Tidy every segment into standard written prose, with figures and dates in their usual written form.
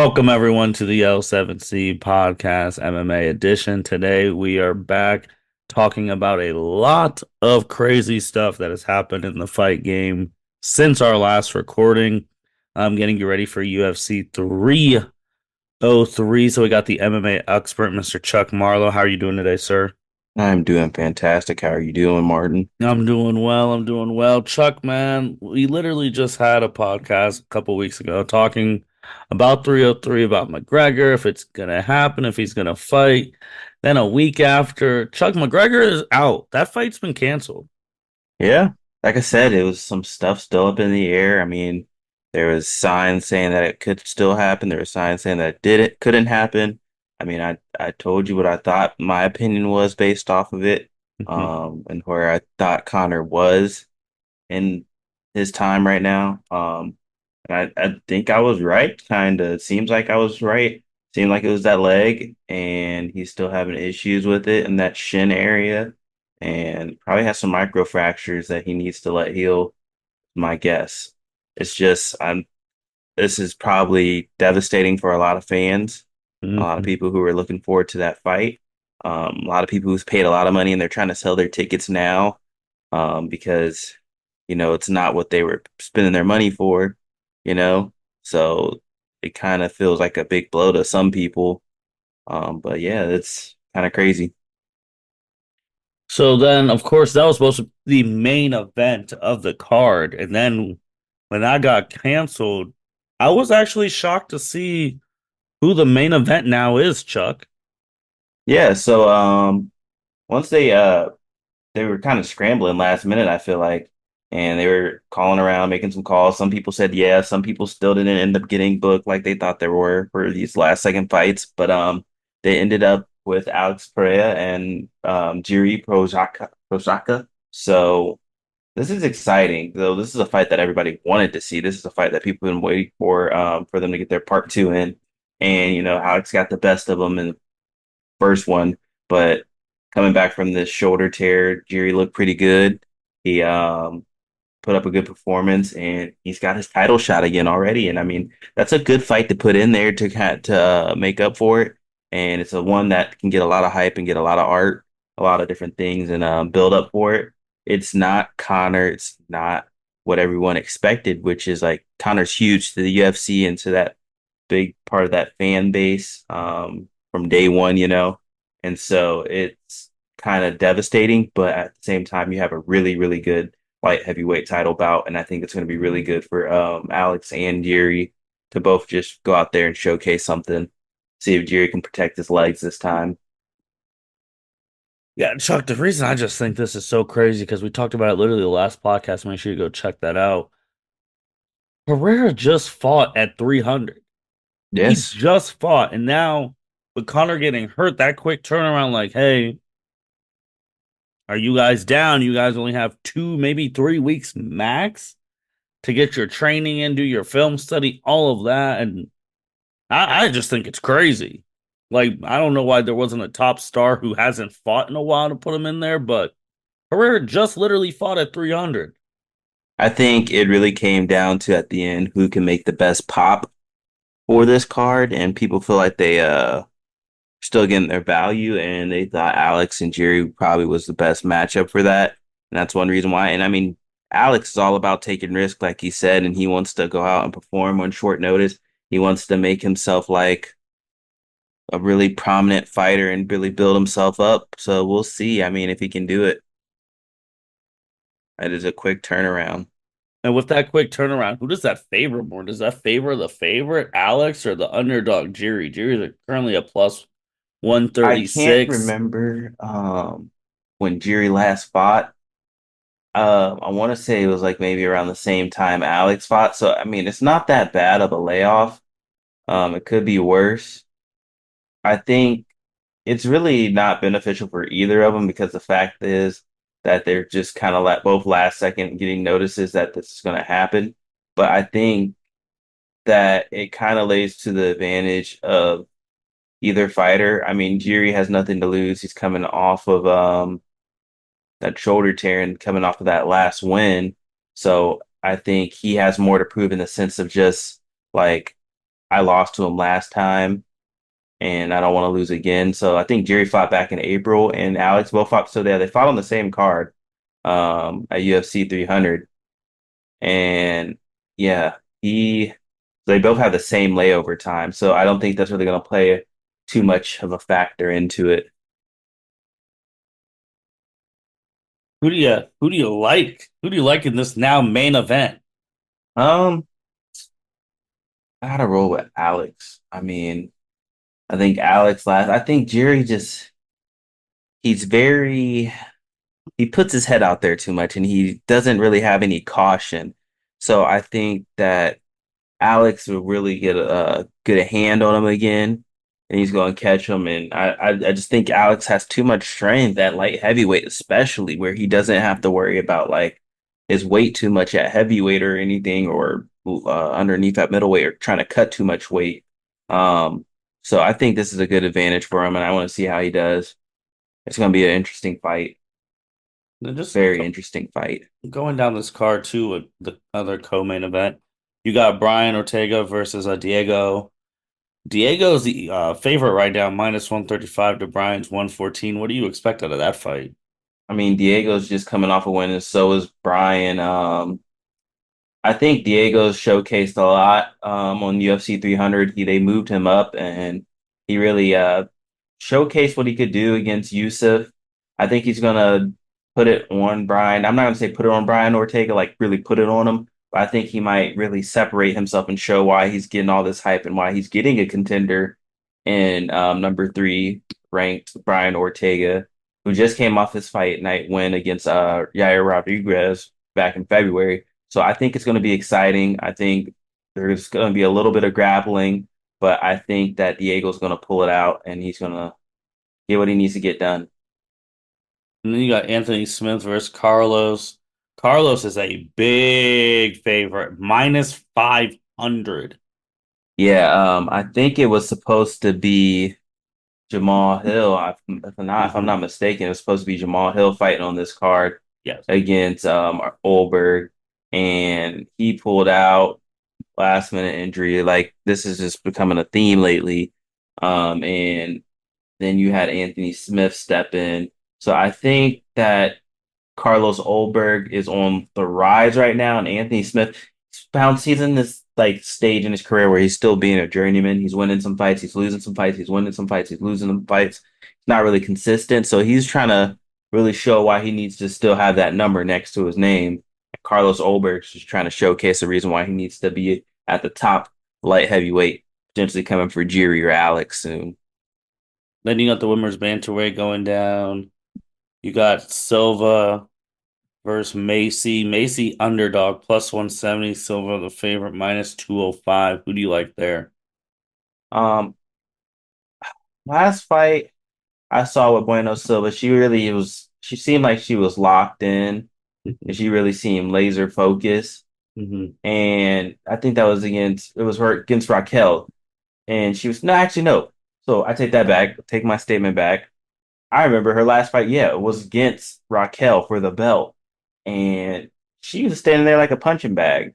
Welcome everyone to the L7C podcast MMA edition. Today we are back talking about a lot of crazy stuff that has happened in the fight game since our last recording. I'm getting you ready for UFC 303. So we got the MMA expert, Mr. Chuck Marlowe. How are you doing today, sir? I'm doing fantastic. How are you doing, Martin? I'm doing well. I'm doing well. Chuck, man, we literally just had a podcast a couple weeks ago talking about 303, about McGregor, if it's going to happen, if he's going to fight. Then a week after, Chuck McGregor is out. That fight's been canceled. Yeah, like I said, it was some stuff still up in the air. I mean, there was signs saying that it could still happen. There were signs saying that it didn't couldn't happen. I mean, I told you what I thought my opinion was based off of it, Mhm. and where I thought Connor was in his time right now. And I think I was right. Kind of seems like I was right. Seemed like it was that leg, and he's still having issues with it in that shin area, and probably has some micro fractures that he needs to let heal. My guess. It's just I'm. This is probably devastating for a lot of fans, a lot of Mhm. people who are looking forward to that fight. A lot of people who's paid a lot of money and they're trying to sell their tickets now, because it's not what they were spending their money for, you know. So it kind of feels like a big blow to some people. But yeah, it's kind of crazy. So then, of course, that was supposed to be the main event of the card. And then when that got canceled, I was actually shocked to see who the main event now is, Chuck. Yeah, so once they were kind of scrambling last minute, I feel like, and they were calling around, making some calls. Some people said yeah, some people still didn't end up getting booked like they thought they were for these last second fights, but they ended up with Alex Pereira and Jiri Prochazka. So this is exciting, though. This is a fight that everybody wanted to see. This is a fight that people have been waiting for them to get their part two in. And Alex got the best of them in the first one, but coming back from this shoulder tear, Jiri looked pretty good. He put up a good performance, and he's got his title shot again already. And I mean, that's a good fight to put in there to make up for it. And it's a one that can get a lot of hype and get a lot of art, a lot of different things, and build up for it. It's not Connor. It's not what everyone expected, which is like Connor's huge to the UFC and to that big part of that fan base from day one, and so it's kind of devastating. But at the same time, you have a really, really good light heavyweight title bout, and I think it's going to be really good for Alex and Yuri to both just go out there and showcase something. See if Yuri can protect his legs this time. Yeah, Chuck, the reason I just think this is so crazy because we talked about it literally the last podcast. Make sure you go check that out. Pereira just fought at 300. He Yes, just fought. And now with Connor getting hurt, that quick turnaround, like, hey, are you guys down? You guys only have 2, maybe 3 weeks max to get your training in, do your film study, all of that. And I just think it's crazy. Like, I don't know why there wasn't a top star who hasn't fought in a while to put him in there, but Pereira just literally fought at 300. I think it really came down to at the end who can make the best pop for this card, and people feel like they still getting their value, and they thought Alex and Jerry probably was the best matchup for that. And that's one reason why. And I mean, Alex is all about taking risk, like he said, and he wants to go out and perform on short notice. He wants to make himself like a really prominent fighter and really build himself up. So we'll see. I mean, if he can do it. It is a quick turnaround. And with that quick turnaround, who does that favor more? Does that favor the favorite, Alex, or the underdog, Jerry? Jerry's currently a plus I can't 136. remember when Jerry last fought. I want to say it was like maybe around the same time Alex fought. So I mean, it's not that bad of a layoff. It could be worse. I think it's really not beneficial for either of them because the fact is that they're just kind of like both last second getting notices that this is going to happen. But I think that it kind of lays to the advantage of either fighter. I mean, Jiri has nothing to lose. He's coming off of that shoulder tear and coming off of that last win. So I think he has more to prove in the sense of just like I lost to him last time, and I don't want to lose again. So I think Jerry fought back in April, and Alex both fought. So they fought on the same card, at UFC 300, and yeah, he they both have the same layover time. So I don't think that's really going to play too much of a factor into it. Who do you like? Who do you like in this now main event? Um, I gotta roll with Alex. I mean, I think Alex last. I think Jerry just he's very he puts his head out there too much, and he doesn't really have any caution. So I think that Alex will really get a hand on him again, and he's going to catch him. And I just think Alex has too much strength at light heavyweight, especially where he doesn't have to worry about like his weight too much at heavyweight or anything, or underneath at middleweight or trying to cut too much weight. Um, so I think this is a good advantage for him, and I want to see how he does. It's going to be an interesting fight, They're just very interesting fight. going down this card too with the other co-main event. You got Brian Ortega versus Diego. Diego's the favorite right now, minus 135 to Brian's 114. What do you expect out of that fight? I mean, Diego's just coming off a win, and so is Brian. I think Diego's showcased a lot on UFC 300. They moved him up, and he really showcased what he could do against Yusuf. I think he's gonna put it on Brian. I'm not gonna say put it on Brian Ortega, like really put it on him, but I think he might really separate himself and show why he's getting all this hype and why he's getting a contender in number three ranked Brian Ortega, who just came off his fight night win against Yair Rodriguez back in February. So I think it's going to be exciting. I think there's going to be a little bit of grappling, but I think that Diego's going to pull it out and he's going to get what he needs to get done. And then you got Anthony Smith versus Carlos. Carlos is a big favorite, minus 500. Yeah, I think it was supposed to be Jamal Hill. If I'm Hmm. not mistaken, it was supposed to be Jamal Hill fighting on this card Yes. against Olberg, and he pulled out last minute injury. Like this is just becoming a theme lately. And then you had Anthony Smith step in. So I think that Carlos Olberg is on the rise right now, and Anthony Smith he's in this like stage in his career where he's still being a journeyman. He's winning some fights, he's losing some fights, he's winning some fights, he's losing some fights. He's not really consistent, so he's trying to really show why he needs to still have that number next to his name. Carlos Olberg's just trying to showcase the reason why he needs to be at the top light heavyweight, potentially coming for Jiri or Alex soon. Then you got the women's bantamweight going down. You got Silva versus Macy. Macy underdog plus 170. Silva the favorite minus 205. Who do you like there? Um, Last fight I saw with Bueno Silva, she seemed like she was locked in and she really seemed laser focused. Hmm. And I think that was it was her against Raquel. And she was, no, actually, no. So I take that back, take my statement back. I remember her last fight, yeah, it was against Raquel for the belt. And she was standing there like a punching bag.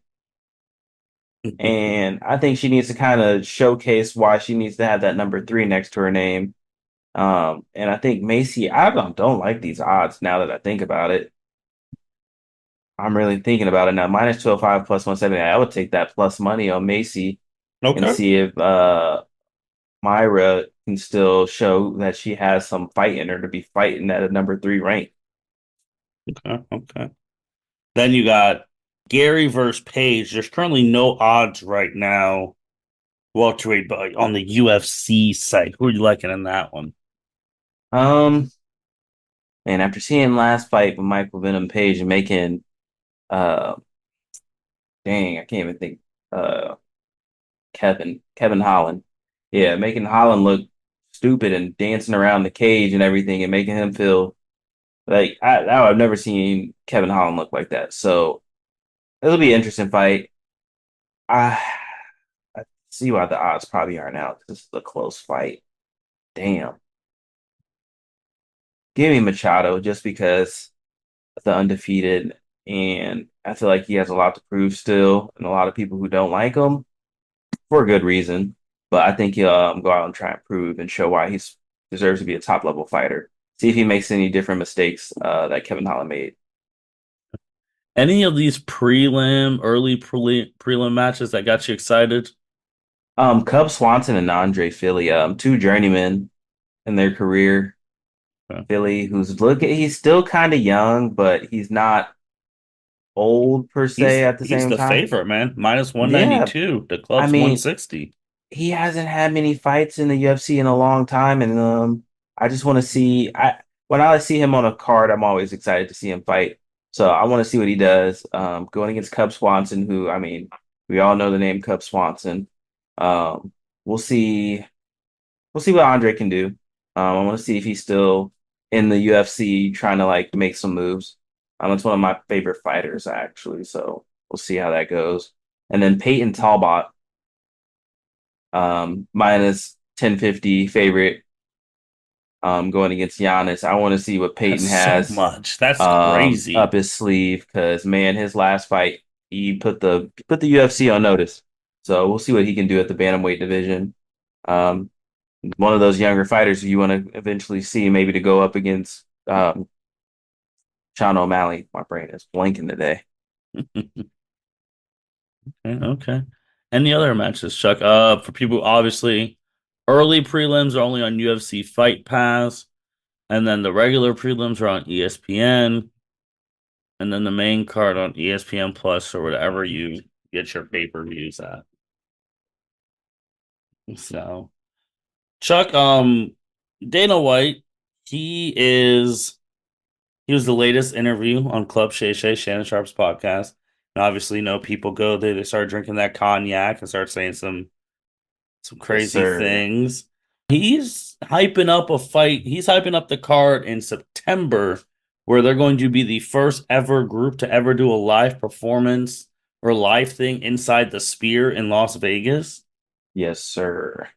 And I think she needs to kind of showcase why she needs to have that number three next to her name. And I think Macy, I don't like these odds now that I think about it. I'm really thinking about it now. Minus 205 plus 170. I would take that plus money on Macy and Okay. see if Myra can still show that she has some fight in her to be fighting at a number three rank. Okay. Okay. Then you got Gary versus Page. There's currently no odds right now. Welterweight, but on the UFC site, who are you liking in that one? Um, and after seeing last fight with Michael Venom Page and making uh dang, I can't even think uh Kevin Holland. Yeah, making Holland look stupid and dancing around the cage and everything and making him feel like I've never seen Kevin Holland look like that. So it'll be an interesting fight. I I see why the odds probably aren't out. This is a close fight. Damn. Give me Machado just because of the undefeated, and I feel like he has a lot to prove still, and a lot of people who don't like him. for a good reason. But I think he'll go out and try and prove and show why he's deserves to be a top level fighter. See if he makes any different mistakes that Kevin Holland made. Any of these early prelim matches that got you excited? Cub Swanson and Andre Philly, two journeymen in their career. Okay. Philly, who's looking, he's still kind of young, but he's not old per se at the He's same the time. favorite, man. Minus Yeah, 192. The I club's mean, 160. he hasn't had many fights in the UFC in a long time, and I just want to see. I When I see him on a card, I'm always excited to see him fight. So I want to see what he does. Going against Cub Swanson, who I mean, we all know the name Cub Swanson. Um, we'll see. We'll see what Andre can do. I want to see if he's still in the UFC trying to like make some moves. It's one of my favorite fighters actually, so we'll see how that goes. And then Peyton Talbot, minus 1050 favorite, going against Giannis. I want to see what That's Peyton so has much. That's crazy. up his sleeve because man, his last fight he put the UFC on notice. So we'll see what he can do at the bantamweight division. Um, One of those younger fighters who you want to eventually see maybe to go up against Sean O'Malley. My brain is blanking today. Okay, okay. Any other matches, Chuck? For people, obviously, early prelims are only on UFC Fight Pass, and then the regular prelims are on ESPN, and then the main card on ESPN Plus or whatever you get your pay-per-views at. So, Chuck, Dana White, he is he was the latest interview on Club Shay Shay, Shannon Sharp's podcast. And obviously, you know, people go there, they start drinking that cognac and start saying some Yes, crazy sir. things. He's hyping up a fight. He's hyping up the card in September where they're going to be the first ever group to ever do a live performance or live thing inside the Sphere in Las Vegas. Yes, sir.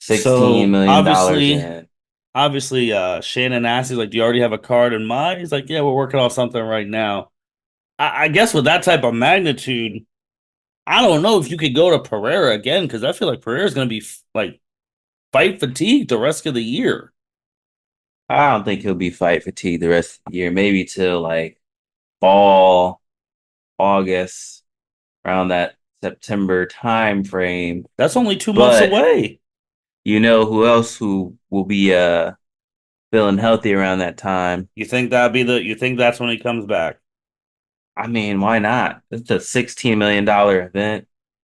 $16 So million dollars in. obviously, Shannon asked, he's like, "Do you already have a card in mind?" He's like, "Yeah, we're working on something right now." I guess with that type of magnitude, I don't know if you could go to Pereira again because I feel like Pereira's going to be like fight fatigued the rest of the year. I don't think he'll be fight fatigued the rest of the year. Maybe till like fall, August, around that September time frame. That's only 2 months But away. you know who else who will be feeling healthy around that time? You think that's when he comes back? I mean, why not? It's a $16 million event.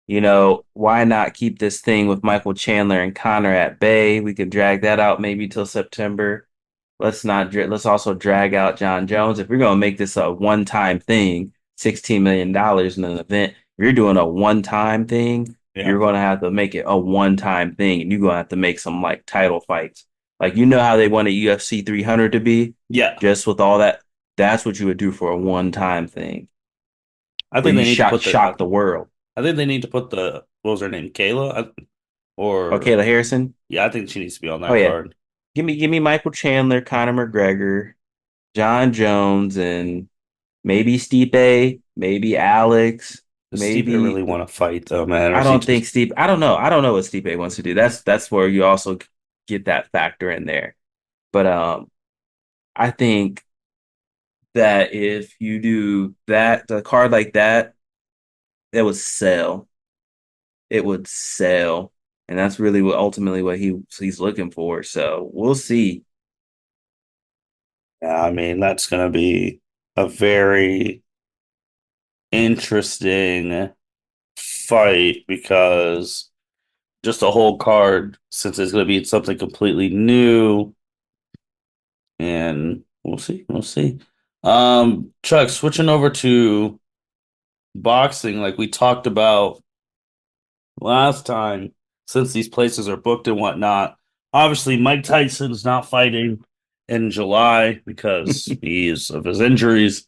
You know, why not keep this thing with Michael Chandler and Connor at bay? We could drag that out maybe till September. Let's also drag out John Jones. If we're gonna make this a one-time thing, $16 million in an event, if you're doing a one-time thing, Yeah. you're gonna have to make it a one-time thing, and you're gonna have to make some like title fights. Like you know how they wanted UFC 300 to be, Yeah. just with all that. That's what you would do for a one-time thing I where think you they need to put shock the world. I think they need to put the what was her name? Kayla? Oh, Or Kayla Harrison. yeah, I think she needs to be on Oh that yeah, card. give me Michael Chandler, Conor McGregor, John Jones, and maybe Stipe, maybe Alex, Does Stipe really maybe want to fight though, man? Or I is he don't think just Stipe. I don't know. I don't know what Stipe wants to do. That's where you also get that factor in there. But I think that if you do that, a card like that, it would sell. It would sell, and that's really what ultimately what he's looking for. So we'll see. yeah, I mean, that's gonna be a very interesting fight because just a whole card, since it's gonna be something completely new, and we'll see, we'll see. Chuck, switching over to boxing, like we talked about last time, since these places are booked and whatnot. Obviously, Mike Tyson's not fighting in July because he's of his injuries,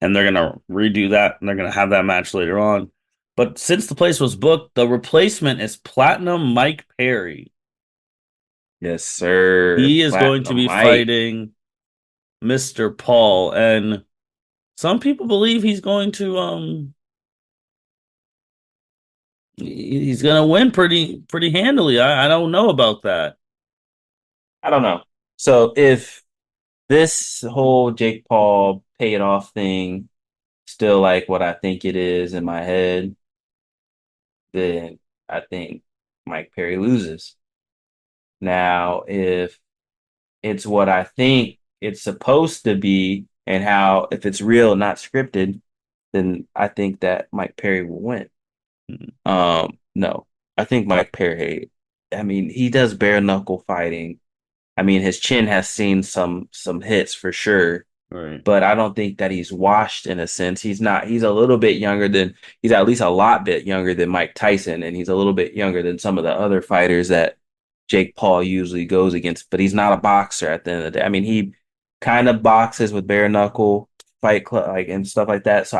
and they're gonna redo that and they're gonna have that match later on. But since the place was booked, the replacement is Platinum Mike Perry. Yes, sir. He is going to Platinum be Mike. fighting Mr. Paul, and some people believe he's going to He's gonna win pretty handily. I don't know about that. I don't know. So if this whole Jake Paul pay it off thing still like what I think it is in my head, then I think Mike Perry loses. Now, if it's what I think it's supposed to be and how if it's real, not scripted, then I think that Mike Perry will win. No, I think Mike Perry, I mean, he does bare knuckle fighting. I mean, his chin has seen some hits for sure, Right. but I don't think that he's washed in a sense. He's not, he's a little bit younger than, he's at least a lot bit younger than Mike Tyson, and he's a little bit younger than some of the other fighters that Jake Paul usually goes against, but he's not a boxer at the end of the day. I mean, he kind of boxes with bare knuckle fight club like and stuff like that. So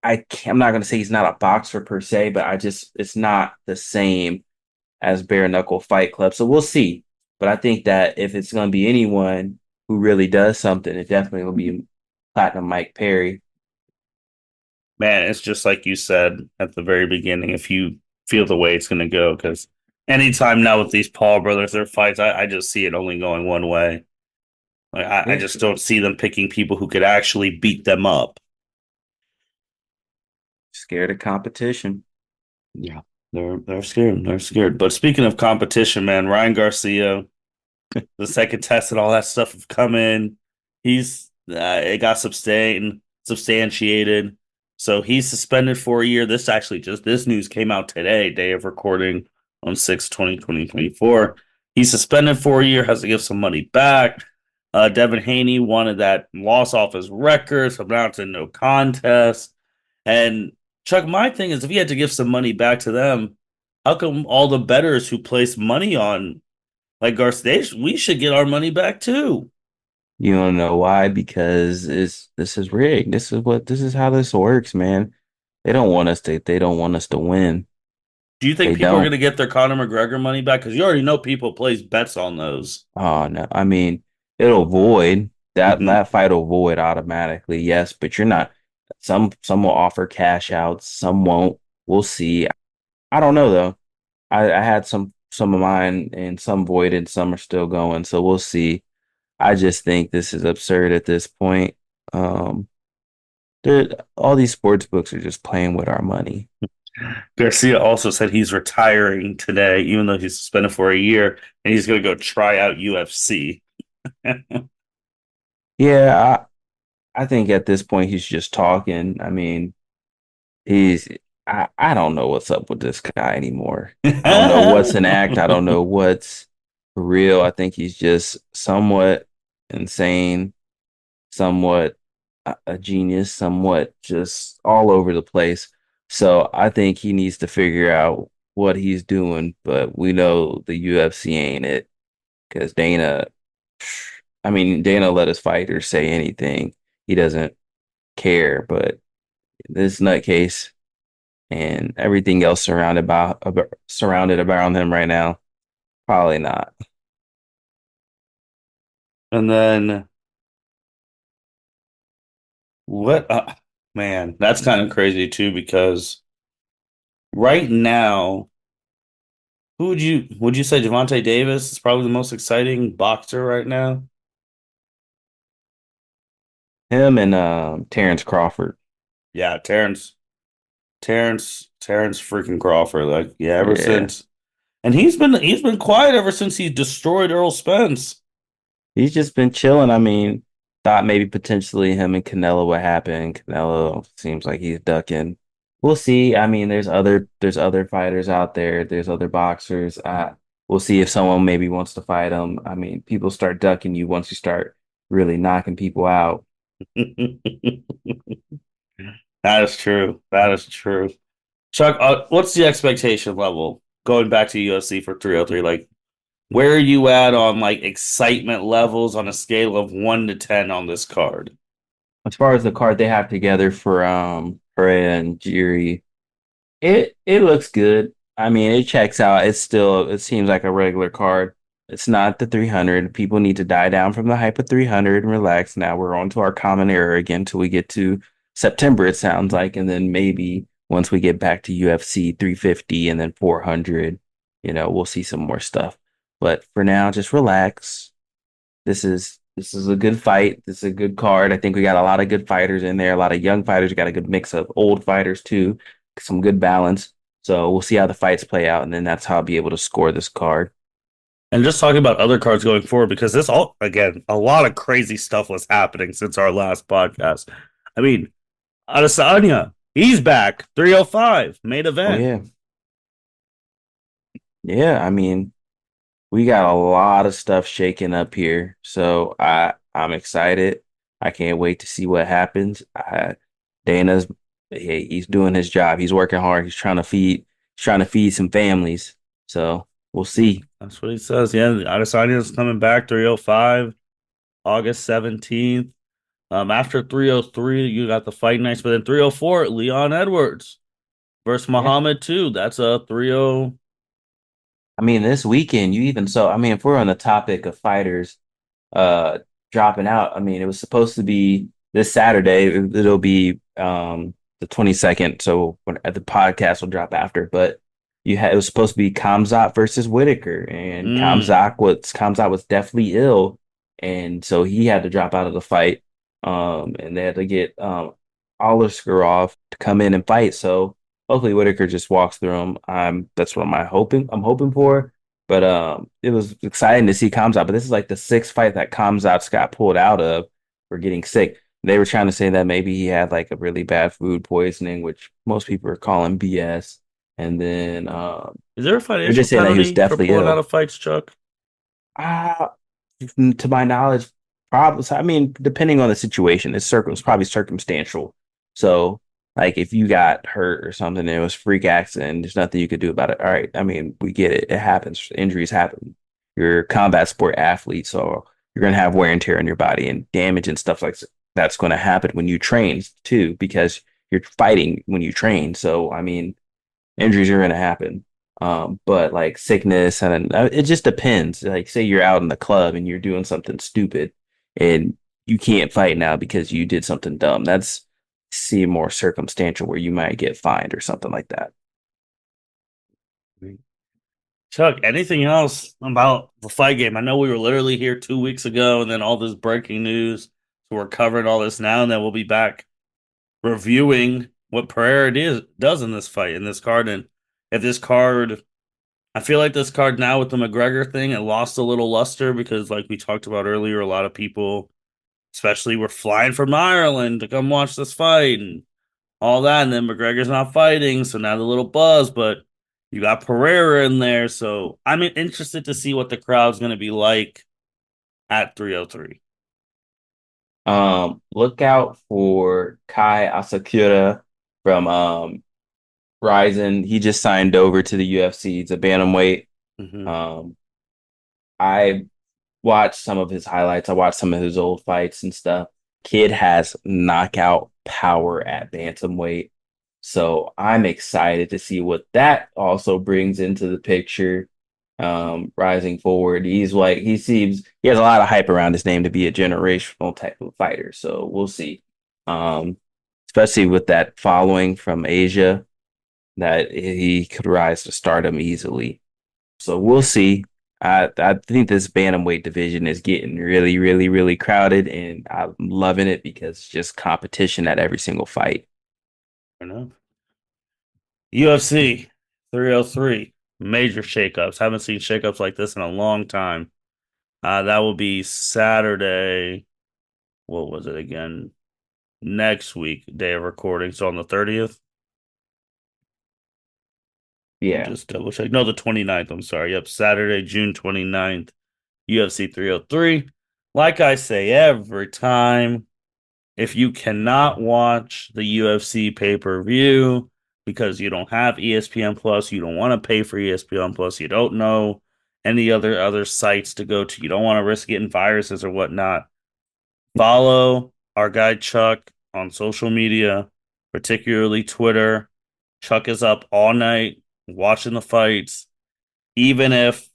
I'm not going to say he's not a boxer per se, but I just, it's not the same as bare knuckle fight club. So we'll see. But I think that if it's going to be anyone who really does something, it definitely will be Platinum Mike Perry. Man, it's just like you said at the very beginning. If you feel the way it's gonna go, because anytime now with these Paul brothers, their fights, I just see it only going one way. Like I Yeah, just don't see them picking people who could actually beat them up. scared of competition. Yeah, they're scared. They're scared. But speaking of competition, man, Ryan Garcia, the second test and all that stuff have come in. He's it got substantiated. So he's suspended for a year. This news came out today, day of recording on 6/20/2024. He's suspended for a year, has to give some money back. Devin Haney wanted that loss off his record, so now it's a no contest. And Chuck, my thing is if he had to give some money back to them, how come all the bettors who placed money on like Garcia, we should get our money back too. You don't know why? Because this is rigged. This is how this works, man. They don't want us to win. Do you think They people are going don't. to get their Conor McGregor money back? Because you already know people place bets on those. Oh no. I mean, it'll void. Hmm. That fight will void automatically, yes, but you're not some will offer cash outs, some won't. We'll see. I don't know though. I had some of mine and some voided, some are still going, so we'll see. I just think this is absurd at this point. Um, all these sports books are just playing with our money. Garcia also said he's retiring today, even though he's suspended for a year, and he's going to go try out UFC. Yeah, I think at this point he's just talking. I mean, he's I don't know what's up with this guy anymore. I don't know what's an act. I don't know what's real. I think he's just somewhat insane, somewhat a genius, somewhat just all over the place. So I think he needs to figure out what he's doing, but we know the UFC ain't it because I mean, Dana let his fighters say anything. He doesn't care, but this nutcase and everything else surrounded around him right now, probably not. And then what? Man, that's kind of crazy too, because right now, who would you say Javante Davis is probably the most exciting boxer right now? Him and Terrence Crawford. Yeah, Terrence freaking Crawford. Like, yeah, ever Yeah. since and he's been quiet ever since he destroyed Earl Spence. He's just been chilling. I mean, thought maybe potentially him and Canelo would happen. Canelo seems like he's ducking. We'll see. I mean, there's other fighters out there. There's other boxers. We'll see if someone maybe wants to fight him. I mean, people start ducking you once you start really knocking people out. That is true. That is true. Chuck, what's the expectation level going back to UFC for 303? Like, where are you at on like excitement levels on a scale of 1 to 10 on this card? As far as the card they have together for Pereira and Jiri, it looks good. I mean, it checks out. It seems like a regular card. It's not the 300. People need to die down from the hype of 300 and relax. Now we're on to our common era again till we get to September, it sounds like, and then maybe once we get back to UFC 350 and then 400, we'll see some more stuff. But for now, just relax. This is a good fight. This is a good card. I think we got a lot of good fighters in there, a lot of young fighters. We got a good mix of old fighters too, some good balance. So we'll see how the fights play out, and then that's how I'll be able to score this card. And just talking about other cards going forward, because this all, again, a lot of crazy stuff was happening since our last podcast. I mean, Adesanya, he's back, 305, main Oh event. yeah. Yeah, I mean, we got a lot of stuff shaking up here. So I'm excited. I can't wait to see what happens. Dana's he's doing his job. He's working hard. He's trying to feed some families. So we'll see. That's what he says. Yeah, Adesanya's coming back, 305, August 17th. After 303, you got the fight nights, but then 304, Leon Edwards versus Yeah. Muhammad too. That's a 30. I mean, this weekend, I mean, if we're on the topic of fighters uh dropping out, I mean, it was supposed to be this Saturday. It'll be the 22nd, so the podcast will drop after, but it was supposed to be Kamzat versus Whitaker, and Mm. Kamzat was definitely ill, and so he had to drop out of the fight. And they had to get Oliskarov to come in and fight. So hopefully Whitaker just walks through him. That's what I'm hoping for. But it was exciting to see Kamzat. But this is like the sixth fight that Kamzat's got pulled out of for getting sick. They were trying to say that maybe he had like a really bad food poisoning, which most people are calling BS. And then Is there a they're financial just saying that he was penalty for definitely pulling out ill. of fights, Chuck? Uh, to my knowledge, probably. I mean, depending on the situation, it's probably circumstantial. So, like, if you got hurt or something, and it was a freak accident. There's nothing you could do about it. All right. I mean, we get it. It happens. Injuries happen. You're a combat sport athlete, so you're gonna have wear and tear on your body and damage and stuff like that's going to happen when you train too, because you're fighting when you train. So, I mean, injuries are going to happen. But like sickness and it just depends. Like say you're out in the club and you're doing something stupid and you can't fight now because you did something dumb. That's seem more circumstantial where you might get fined or something like that. Chuck, anything else about the fight game? I know we were literally here 2 weeks ago, and then all this breaking news. So we're covering all this now, and then we'll be back reviewing what Pereira does in this fight, in this card. And if this card, I feel like this card now with the McGregor thing, it lost a little luster because, like we talked about earlier, a lot of people, especially, were flying from Ireland to come watch this fight and all that. And then McGregor's not fighting, so now the little buzz, but you got Pereira in there. So I'm interested to see what the crowd's going to be like at 303. Look out for Kai Asakura from Ryzen. He just signed over to the UFC. He's a bantamweight. Mm-hmm. Um, I watched some of his highlights. I watched some of his old fights and stuff. Kid has knockout power at bantamweight. So I'm excited to see what that also brings into the picture. Rising forward, he has a lot of hype around his name to be a generational type of fighter. So we'll see. Um, Especially with that following from Asia, that he could rise to stardom easily. So we'll see. I think this bantamweight division is getting really, really, really crowded, and I'm loving it because it's just competition at every single fight. I know. UFC 303, major shakeups. Haven't seen shakeups like this in a long time. That will be Saturday. What was it again? Next week, day of recording. So on the 30th. Let me Yeah. just double check. No, the 29th. I'm sorry. Yep, Saturday, June 29th, UFC 303. Like I say every time, if you cannot watch the UFC pay-per-view because you don't have ESPN Plus, you don't want to pay for ESPN Plus, you don't know any other sites to go to, you don't want to risk getting viruses or whatnot, follow our guy Chuck on social media, particularly Twitter. Chuck is up all night watching the fights. Even if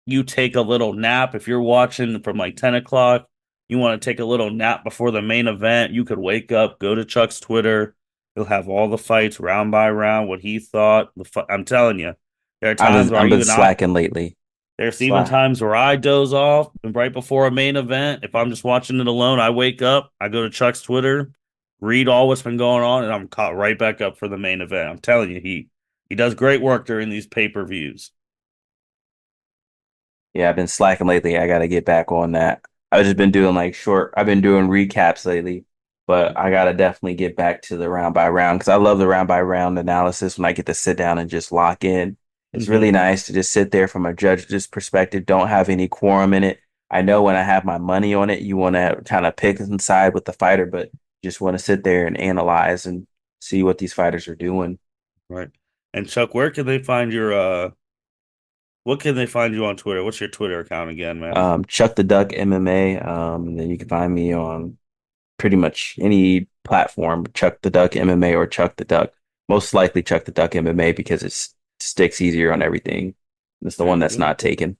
you take a little nap, if you're watching from like 10 o'clock, you want to take a little nap before the main event, you could wake up, go to Chuck's Twitter. He'll have all the fights round by round, what he thought. I'm telling you, there are times where I've been even I, slacking lately. there's even Slack. times where I doze off and right before a main event. If I'm just watching it alone, I wake up, I go to Chuck's Twitter, read all what's been going on, and I'm caught right back up for the main event. I'm telling you, he does great work during these pay-per-views. Yeah, I've been slacking lately. I gotta get back on that. I've just been doing I've been doing recaps lately, but I gotta definitely get back to the round by round because I love the round by round analysis when I get to sit down and just lock in. It's really Hmm. nice to just sit there from a judge's perspective, don't have any quorum in it. I know when I have my money on it, you want to kind of pick and side with the fighter, but just want to sit there and analyze and see what these fighters are doing. Right. And Chuck, where can they find your what can they find you on Twitter? What's your Twitter account again, man? Chuck the Duck MMA. And then you can find me on pretty much any platform, Chuck the Duck MMA or Chuck the Duck. Most likely Chuck the Duck MMA because it sticks easier on everything. It's the There one you that's go. not taken.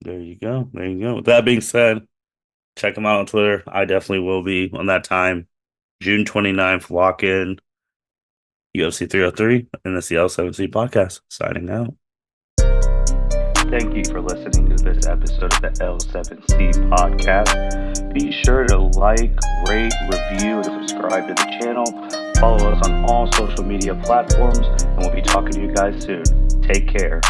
There you go. There you go. With that being said, check him out on Twitter. I definitely will be on that time. June 29th, walk in UFC 303 and the CL7C podcast. Signing out. Thank you for listening to this episode of the L7C podcast. Be sure to like, rate, review, and subscribe to the channel. Follow us on all social media platforms, and we'll be talking to you guys soon. Take care.